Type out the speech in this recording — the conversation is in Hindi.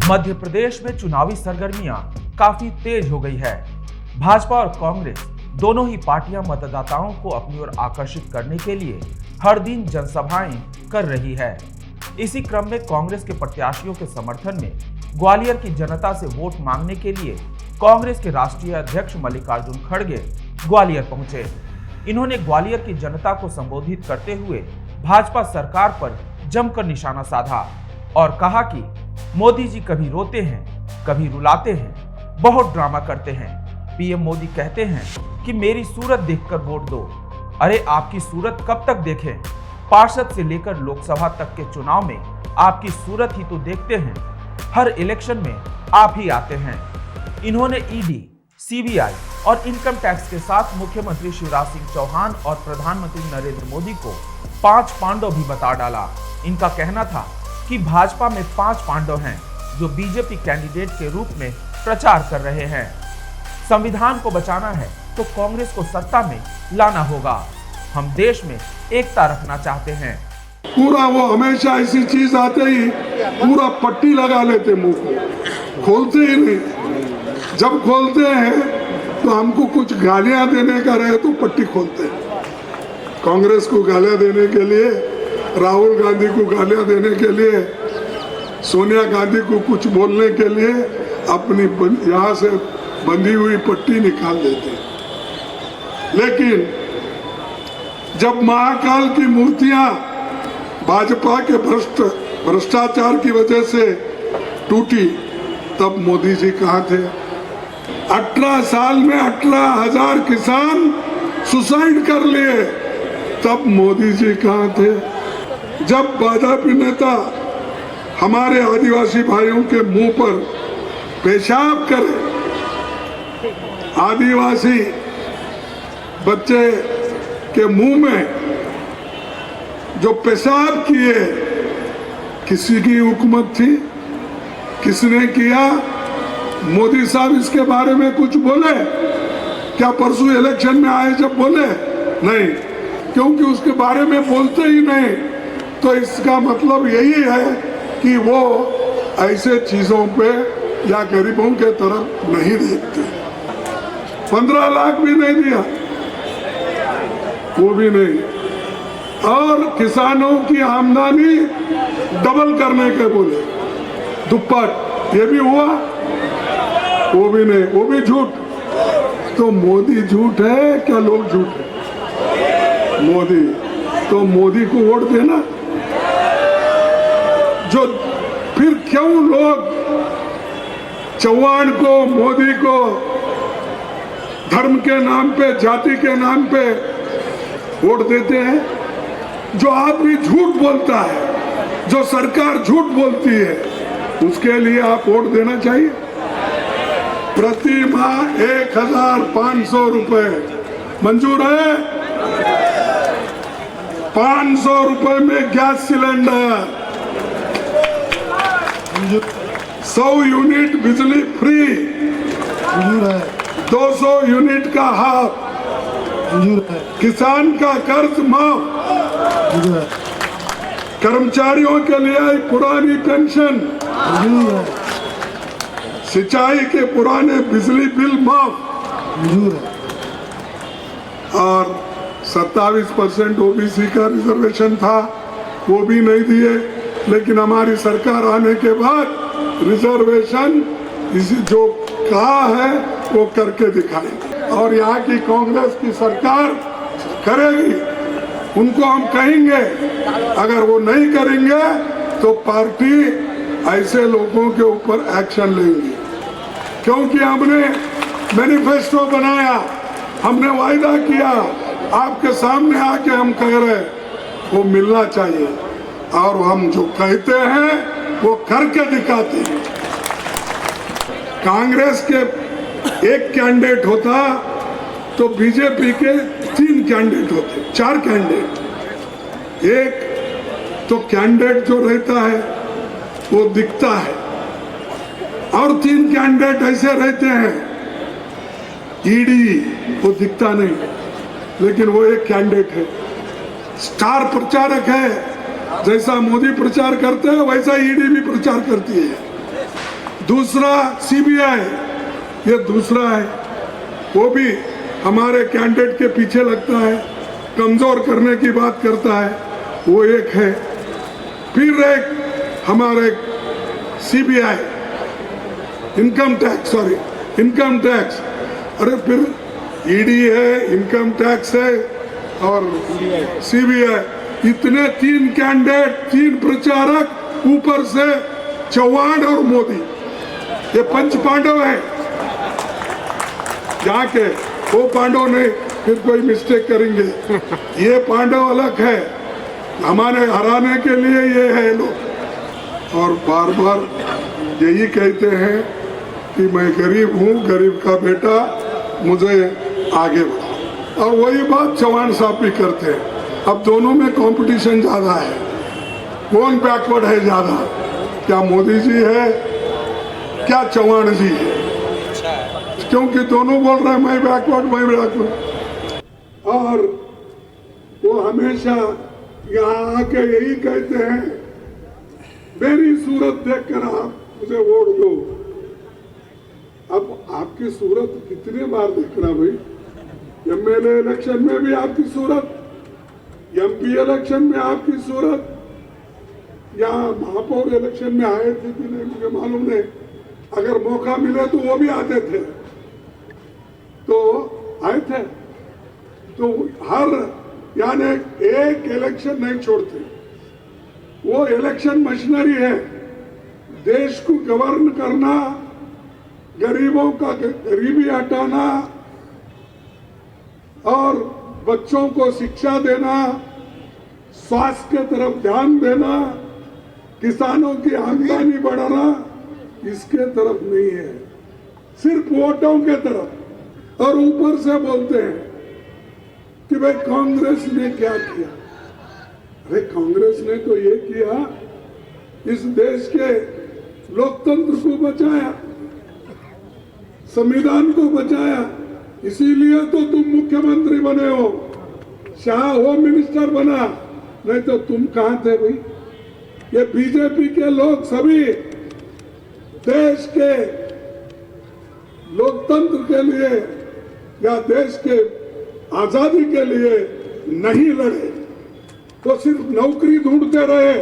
मध्य प्रदेश में चुनावी सरगर्मियां काफी तेज हो गई है। भाजपा और कांग्रेस दोनों ही पार्टियां मतदाताओं को अपनी ओर आकर्षित करने के लिए हर दिन जनसभाएं कर रही है। इसी क्रम में कांग्रेस के प्रत्याशियों के समर्थन में ग्वालियर की जनता से वोट मांगने के लिए कांग्रेस के राष्ट्रीय अध्यक्ष मल्लिकार्जुन खड़गे ग्वालियर पहुंचे। इन्होंने ग्वालियर की जनता को संबोधित करते हुए भाजपा सरकार पर जमकर निशाना साधा और कहा कि मोदी जी कभी रोते हैं, कभी रुलाते हैं, बहुत ड्रामा करते हैं। पीएम मोदी कहते हैं कि मेरी सूरत देखकर वोट दो। अरे आपकी सूरत कब तक देखें? पार्षद से लेकर लोकसभा तक के चुनाव में आपकी सूरत ही तो देखते हैं। हर इलेक्शन में आप ही आते हैं। इन्होंने ईडी, सीबीआई और इनकम टैक्स के साथ मुख्यमंत्री शिवराज सिंह चौहान और प्रधानमंत्री नरेंद्र मोदी को 5 पांडव भी बता डाला। इनका कहना था कि भाजपा में 5 पांडव हैं जो बीजेपी कैंडिडेट के रूप में प्रचार कर रहे हैं। संविधान को बचाना है तो कांग्रेस को सत्ता में लाना होगा। हम देश में एकता रखना चाहते हैं। पूरा वो हमेशा ऐसी चीज आते ही पूरा पट्टी लगा लेते, मुंह को खोलते ही नहीं। जब खोलते हैं तो हमको कुछ गालियां देने का रहे तो पट्टी खोलते हैं। कांग्रेस को गालियां देने के लिए, राहुल गांधी को गालियां देने के लिए, सोनिया गांधी को कुछ बोलने के लिए अपनी यहाँ से बंधी हुई पट्टी निकाल देते हैं। लेकिन जब महाकाल की मूर्तियां भाजपा के भ्रष्टाचार की वजह से टूटी, तब मोदी जी कहाँ थे? 18 साल में 18,000 किसान सुसाइड कर लिए, तब मोदी जी कहाँ थे? जब भाजपा नेता हमारे आदिवासी भाइयों के मुंह पर पेशाब करे, आदिवासी बच्चे के मुंह में जो पेशाब किए, किसी की हुकूमत थी? किसने किया? मोदी साहब इसके बारे में कुछ बोले क्या? परसों इलेक्शन में आए जब बोले? नहीं, क्योंकि उसके बारे में बोलते ही नहीं। तो इसका मतलब यही है कि वो ऐसे चीजों पे या गरीबों के तरफ नहीं देखते। 15 लाख भी नहीं दिया, वो भी नहीं। और किसानों की आमदनी डबल करने के बोले, दुप्पट, ये भी हुआ? वो भी नहीं, वो भी झूठ। तो मोदी झूठ है क्या लोग झूठ है? मोदी, तो मोदी को वोट देना। जो फिर क्यों लोग चौहान को, मोदी को धर्म के नाम पे, जाति के नाम पे वोट देते हैं? जो आदमी झूठ बोलता है, जो सरकार झूठ बोलती है, उसके लिए आप वोट देना चाहिए। प्रति माह 1,500 रुपए मंजूर है। 500 रुपए में गैस सिलेंडर, 100 यूनिट बिजली फ्री, 200 यूनिट का हाफ, किसान का कर्ज माफ, कर्मचारियों के लिए पुरानी पेंशन, सिंचाई के पुराने बिजली बिल माफ, और 27% ओबीसी का रिजर्वेशन था, वो भी नहीं दिए। लेकिन हमारी सरकार आने के बाद रिजर्वेशन जो कहा है वो करके दिखाएंगे, और यहाँ की कांग्रेस की सरकार करेगी। उनको हम कहेंगे, अगर वो नहीं करेंगे तो पार्टी ऐसे लोगों के ऊपर एक्शन लेंगी। क्योंकि हमने मैनिफेस्टो बनाया, हमने वायदा किया, आपके सामने आके हम कह रहे वो मिलना चाहिए, और हम जो कहते हैं वो करके दिखाते हैं। कांग्रेस के एक कैंडिडेट होता तो बीजेपी के 3 कैंडिडेट होते, 4 कैंडिडेट। एक तो कैंडिडेट जो रहता है वो दिखता है, और 3 कैंडिडेट ऐसे रहते हैं, ईडी वो दिखता नहीं, लेकिन वो एक कैंडिडेट है, स्टार प्रचारक है। जैसा मोदी प्रचार करते हैं वैसा ईडी भी प्रचार करती है। दूसरा सीबीआई, ये दूसरा है, वो भी हमारे कैंडिडेट के पीछे लगता है, कमजोर करने की बात करता है, वो एक है। फिर एक हमारे सीबीआई, इनकम टैक्स, अरे फिर ईडी है, इनकम टैक्स है और सीबीआई, इतने 3 कैंडिडेट, 3 प्रचारक, ऊपर से चौहान और मोदी, ये पंच पांडव है। जाके वो पांडव नहीं, फिर कोई मिस्टेक करेंगे, ये पांडव अलग है, हमारे हराने के लिए ये है लोग। और बार बार यही कहते हैं कि मैं गरीब हूँ, गरीब का बेटा, मुझे आगे बढ़ाओ। और वही बात चौहान साहब भी करते हैं। अब दोनों में कंपटीशन ज्यादा है, कौन बैकवर्ड है ज्यादा, क्या मोदी जी है, क्या चौहान जी है? क्योंकि दोनों बोल रहे हैं मैं बैकवर्ड। और वो हमेशा यहाँ आके यही कहते हैं, मेरी सूरत देखकर आप मुझे वोट दो। अब आपकी सूरत कितने बार देखना भाई? एमएलए इलेक्शन में भी आपकी सूरत, एमपी इलेक्शन में आपकी सूरत, या महापौर इलेक्शन में आए थे कि नहीं मुझे मालूम नहीं, अगर मौका मिले तो वो भी आते थे, तो आए थे। तो हर यानी एक इलेक्शन नहीं छोड़ते, वो इलेक्शन मशीनरी है। देश को गवर्न करना, गरीबों का गरीबी हटाना और बच्चों को शिक्षा देना, स्वास्थ्य की तरफ ध्यान देना, किसानों की आमदनी बढ़ाना, इसके तरफ नहीं है, सिर्फ वोटों के तरफ। और ऊपर से बोलते हैं कि भाई कांग्रेस ने क्या किया। अरे कांग्रेस ने तो ये किया, इस देश के लोकतंत्र को बचाया, संविधान को बचाया, इसीलिए तो तुम मुख्यमंत्री बने हो, शाह होम मिनिस्टर बना, नहीं तो तुम कहां थे भाई? ये बीजेपी के लोग सभी देश के लोकतंत्र के लिए या देश के आजादी के लिए नहीं लड़े, तो सिर्फ नौकरी ढूंढते रहे।